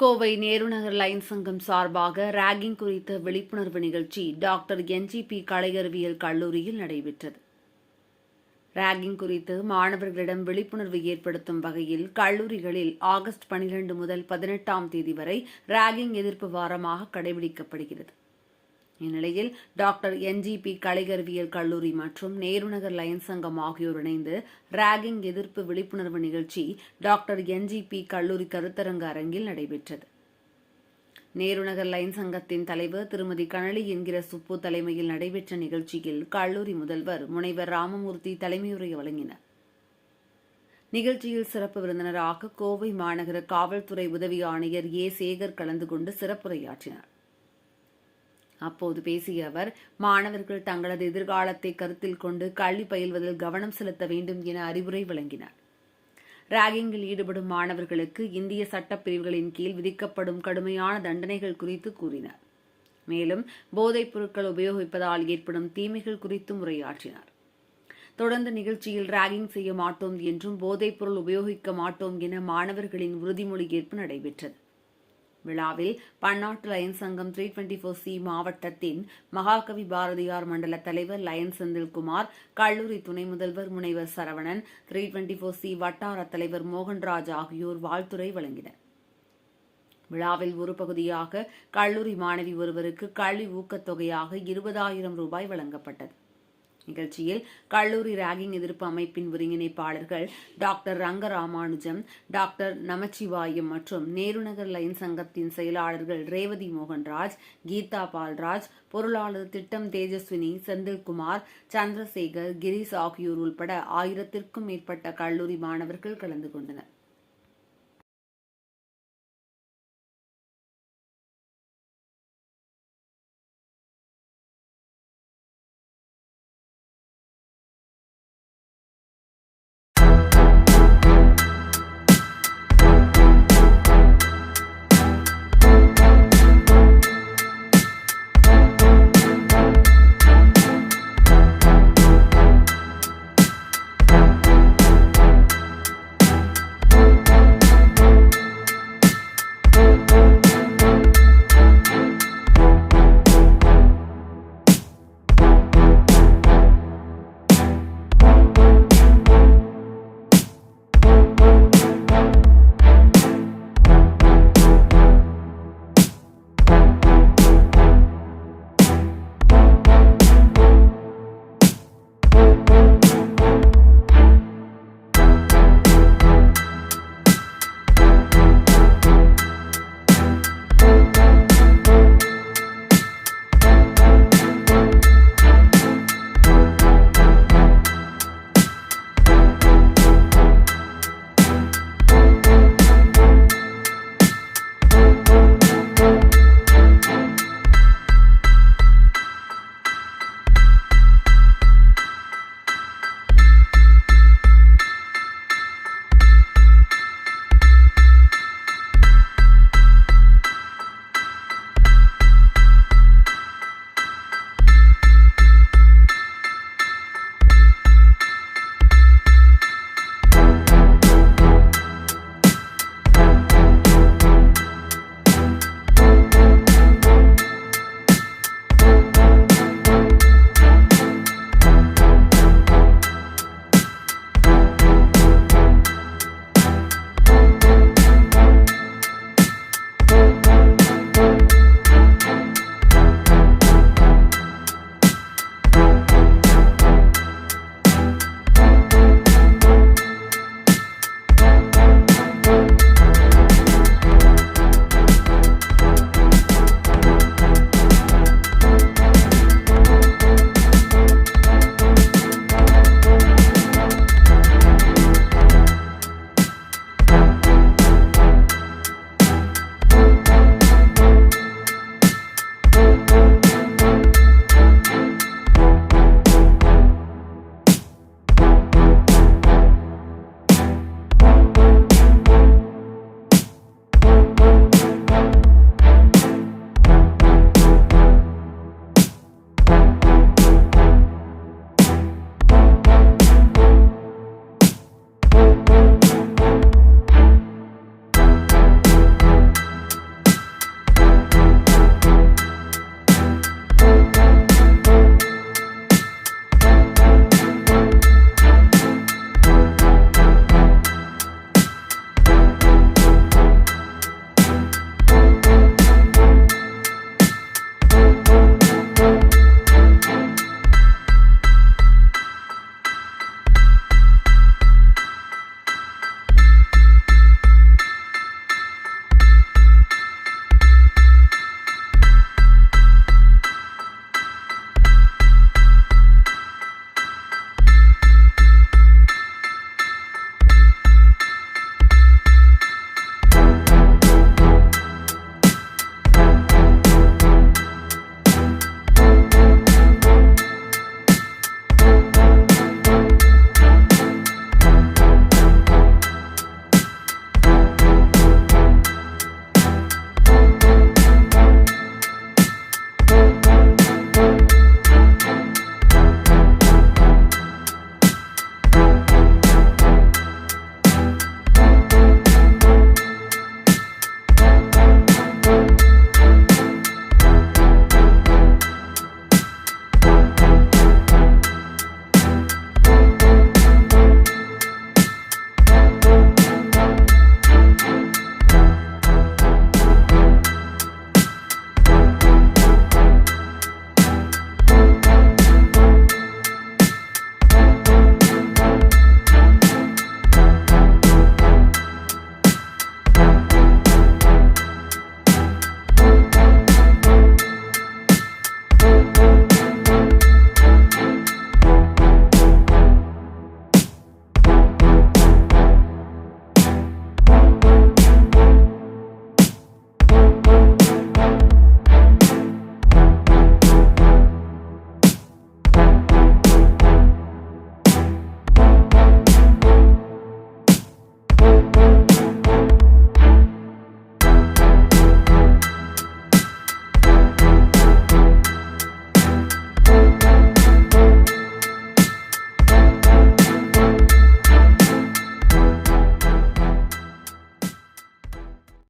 Kovai Nehru Nagar lines சங்கம் சார்பாக ragging குறித்த விழிப்புணர்வு நிகழ்ச்சி டாக்டர் NGP கலையறிவியல் கல்லூரியில் நடைபெற்றது. ராகிங் குறித்து மாணவர்களிடம் விழிப்புணர்வு ஏற்படுத்தும் வகையில் கல்லூரிகளில் ஆகஸ்ட் 12 முதல் 18ஆம் தேதி வரை ராகிங் எதிர்ப்பு வாரமாக கடைபிடிக்கப்படுகிறது. இந்நிலையில் டாக்டர் NGP கலையறிவியல் கல்லூரி மற்றும் நேருநகர் லைன்ஸ் சங்கம் ஆகியோர் இணைந்து ராகிங் எதிர்ப்பு விழிப்புணர்வு நிகழ்ச்சி டாக்டர் NGP கல்லூரி கருத்தரங்க அரங்கில் நடைபெற்றது. நேருநகர் லைன்ஸ் சங்கத்தின் தலைவர் திருமதி கனலி என்கிற சுப்பு தலைமையில் நடைபெற்ற நிகழ்ச்சியில் கல்லூரி முதல்வர் முனைவர் ராமமூர்த்தி தலைமையுரை வழங்கினார். நிகழ்ச்சியில் சிறப்பு விருந்தினராக கோவை மாநகர காவல்துறை உதவி ஆணையர் சேகர் கலந்து கொண்டு சிறப்புரையாற்றினார். அப்போது பேசிய அவர், மாணவர்கள் தங்களது எதிர்காலத்தை கருத்தில் கொண்டு கல்வி பயில்வதில் கவனம் செலுத்த வேண்டும் என அறிவுரை வழங்கினார். ராகிங்கில் ஈடுபடும் மாணவர்களுக்கு இந்திய சட்டப்பிரிவுகளின் கீழ் விதிக்கப்படும் கடுமையான தண்டனைகள் குறித்து கூறினார். மேலும் போதைப் பொருட்கள் உபயோகிப்பதால் ஏற்படும் தீமைகள் குறித்தும் உரையாற்றினார். தொடர்ந்து நிகழ்ச்சியில் ராகிங் செய்ய மாட்டோம் என்றும் போதைப் பொருள் உபயோகிக்க மாட்டோம் என மாணவர்களின் உறுதிமொழி ஏற்பு நடைபெற்றது. விழாவில் பன்னாட்டு லயன்ஸ் சங்கம் 324C மாவட்டத்தின் மகாகவி பாரதியார் மண்டல தலைவர் லயன் செந்தில்குமார், கல்லூரி துணை முதல்வர் முனைவர் சரவணன், 324C வட்டார தலைவர் மோகன்ராஜ் ஆகியோர் வாழ்த்துரை வழங்கினர். விழாவில் ஒரு பகுதியாக கல்லூரி மாணவி ஒருவருக்கு கல்வி ஊக்கத்தொகையாக 20,000 ரூபாய் வழங்கப்பட்டது. நிகழ்ச்சியில் கல்லூரி ராகிங் எதிர்ப்பு அமைப்பின் ஒருங்கிணைப்பாளர்கள் டாக்டர் ரங்கராமானுஜம், டாக்டர் நமச்சிவாயம் மற்றும் நேருநகர் லைன் சங்கத்தின் செயலாளர்கள் ரேவதி மோகன்ராஜ், கீதா பால்ராஜ், பொருளாளர் திட்டம் தேஜஸ்வினி, செந்தில்குமார், சந்திரசேகர், கிரீஸ் ஆகியோர் உள்பட 1000க்கும் மேற்பட்ட கல்லூரி மாணவர்கள் கலந்து கொண்டனர்.